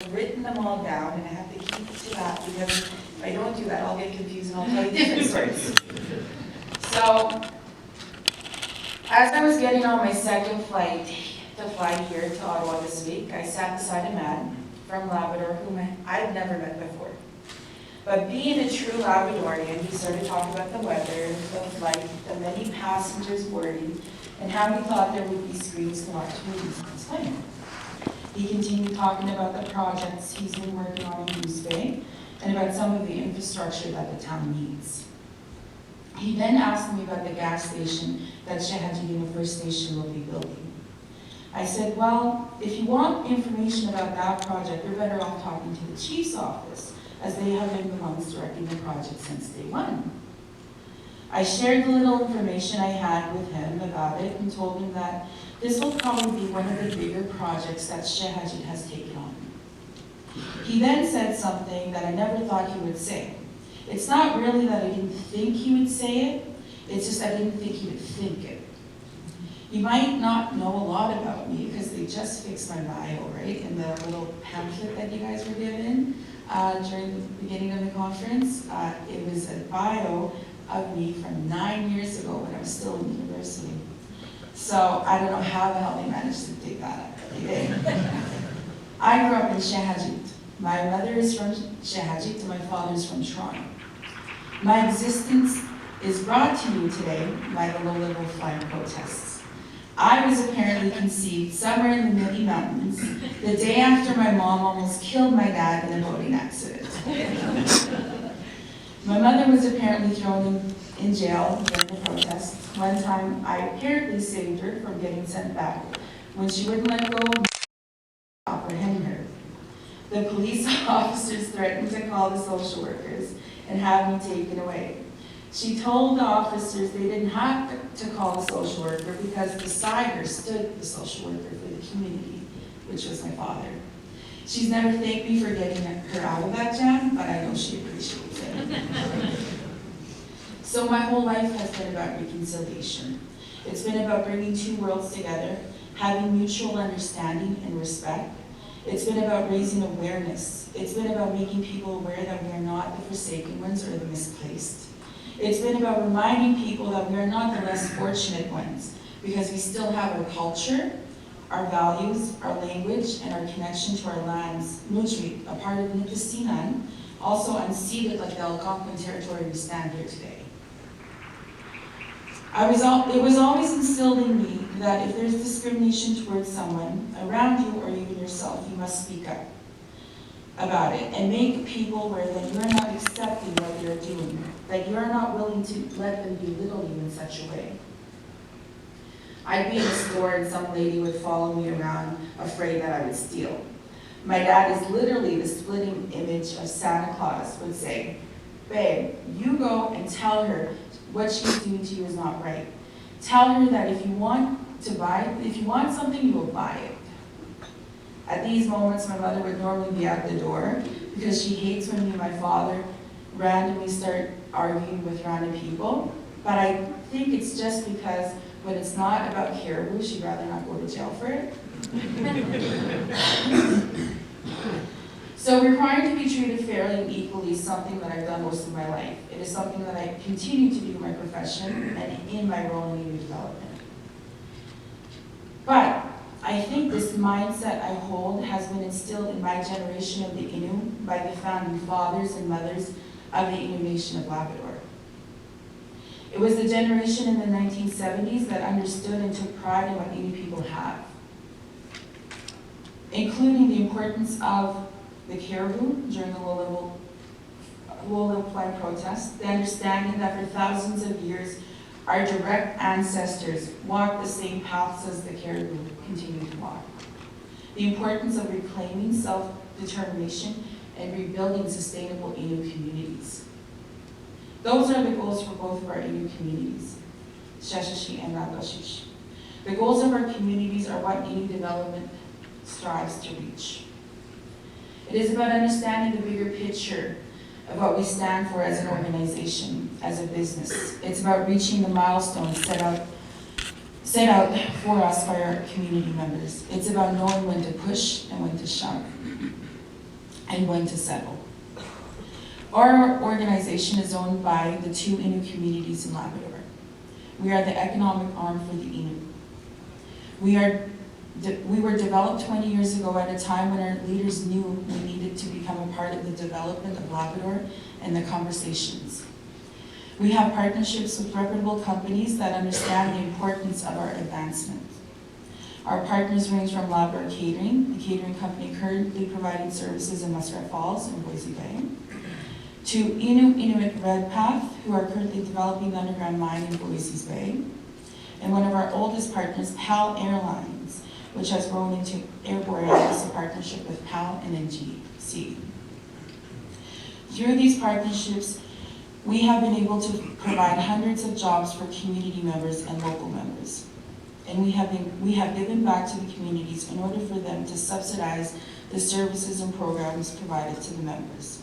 I've written them all down, and I have to keep to that because if I don't do that, I'll get confused and I'll tell you different stories. So, as I was getting on my second flight to fly here to Ottawa this week, I sat beside a man from Labrador whom I've never met before. But being a true Labradorian, he started talking about the weather, the flight, the many passengers boarding, and how he thought there would be screens to watch movies on his plane. He continued talking about the projects he's been working on in Goose Bay and about some of the infrastructure that the town needs. He then asked me about the gas station that Shehadjin First Nation will be building. I said, well, if you want information about that project, you're better off talking to the chief's office, as they have been the ones directing the project since day one. I shared the little information I had with him about it and told him that this will probably be one of the bigger projects that Shehadjin has taken on. He then said something that I never thought he would say. It's not really that I didn't think he would say it, it's just I didn't think he would think it. You might not know a lot about me because they just fixed my bio, right, in the little pamphlet that you guys were given during the beginning of the conference. It was a bio of me from 9 years ago when I was still in university. So I don't know how the hell they managed to dig that up, but they did. I grew up in Shehadjin. My mother is from Shehadjin and my father is from Toronto. My existence is brought to you today by the low-level flying protests. I was apparently conceived somewhere in the Milky Mountains the day after my mom almost killed my dad in a boating accident. My mother was apparently thrown in jail during the protests. One time, I apparently saved her from getting sent back when she wouldn't let go of me to apprehend her. The police officers threatened to call the social workers and have me taken away. She told the officers they didn't have to call the social worker because beside her stood the social worker for the community, which was my father. She's never thanked me for getting her out of that jam, but I know she appreciates it. So my whole life has been about reconciliation. It's been about bringing two worlds together, having mutual understanding and respect. It's been about raising awareness. It's been about making people aware that we are not the forsaken ones or the misplaced. It's been about reminding people that we are not the less fortunate ones because we still have our culture, our values, our language, and our connection to our lands, Mujri, a part of Nipisinan, also unceded like the Algonquin territory we stand here today. It was always instilled in me that if there's discrimination towards someone around you or even yourself, you must speak up about it and make people aware that you are not accepting what they're doing, that you are not willing to let them belittle you in such a way. I'd be in a store and some lady would follow me around afraid that I would steal. My dad is literally the splitting image of Santa Claus would say, babe, you go and tell her what she's doing to you is not right. Tell her that if you want something, you will buy it. At these moments, my mother would normally be at the door because she hates when me and my father randomly start arguing with random people. But I think it's just because when it's not about caribou, she'd rather not go to jail for it. So required to be treated fairly and equally is something that I've done most of my life. It is something that I continue to do in my profession and in my role in Innu Development. But I think this mindset I hold has been instilled in my generation of the Innu by the founding fathers and mothers of the Innu Nation of Labrador. It was the generation in the 1970s that understood and took pride in what Innu people have, including the importance of the caribou during the low-level flying protests, the understanding that for thousands of years, our direct ancestors walked the same paths as the caribou continue to walk. The importance of reclaiming self-determination and rebuilding sustainable Innu communities. Those are the goals for both of our Innu communities, Sheshashi and Rabashish. The goals of our communities are what Innu Development strives to reach. It is about understanding the bigger picture of what we stand for as an organization, as a business. It's about reaching the milestones set out for us by our community members. It's about knowing when to push and when to shove. and when to settle. Our organization is owned by the 2 Innu communities in Labrador. We are the economic arm for the Innu. We were developed 20 years ago at a time when our leaders knew we needed to become a part of the development of Labrador and the conversations. We have partnerships with reputable companies that understand the importance of our advancement. Our partners range from Labrador Catering, the catering company currently providing services in Muskrat Falls and Boise Bay, to Inuit Redpath, who are currently developing the underground mine in Boise Bay, and one of our oldest partners, PAL Airlines, which has grown into Air Borealis, a partnership with PAL and NGC. Through these partnerships, we have been able to provide hundreds of jobs for community members and local members. And we have given back to the communities in order for them to subsidize the services and programs provided to the members.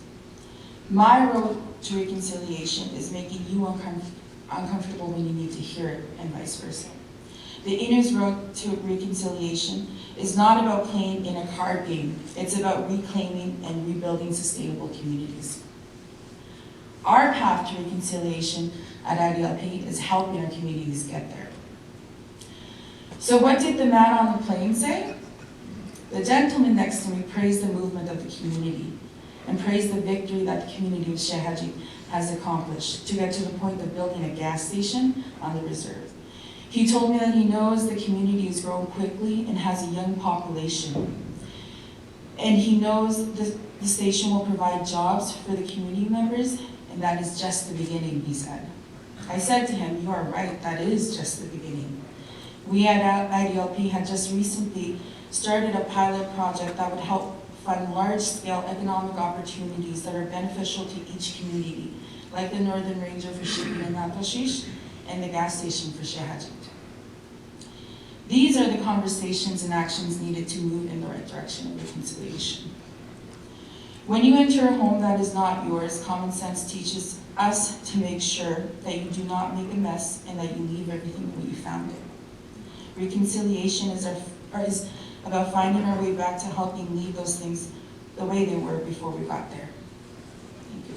My road to reconciliation is making you uncomfortable when you need to hear it, and vice versa. The Innu's road to reconciliation is not about playing in a card game. It's about reclaiming and rebuilding sustainable communities. Our path to reconciliation at IDLP is helping our communities get there. So what did the man on the plane say? The gentleman next to me praised the movement of the community and praised the victory that the community of Shaky has accomplished to get to the point of building a gas station on the reserve. He told me that he knows the community is growing quickly and has a young population. And he knows the station will provide jobs for the community members, and that is just the beginning, he said. I said to him, you are right, that is just the beginning. We at IDLP had just recently started a pilot project that would help fund large-scale economic opportunities that are beneficial to each community, like the Northern Ranger for Shaky and Napashish, and the gas station for Shehajit. These are the conversations and actions needed to move in the right direction of reconciliation. When you enter a home that is not yours, common sense teaches us to make sure that you do not make a mess and that you leave everything the way you found it. Reconciliation is about finding our way back to helping leave those things the way they were before we got there. Thank you.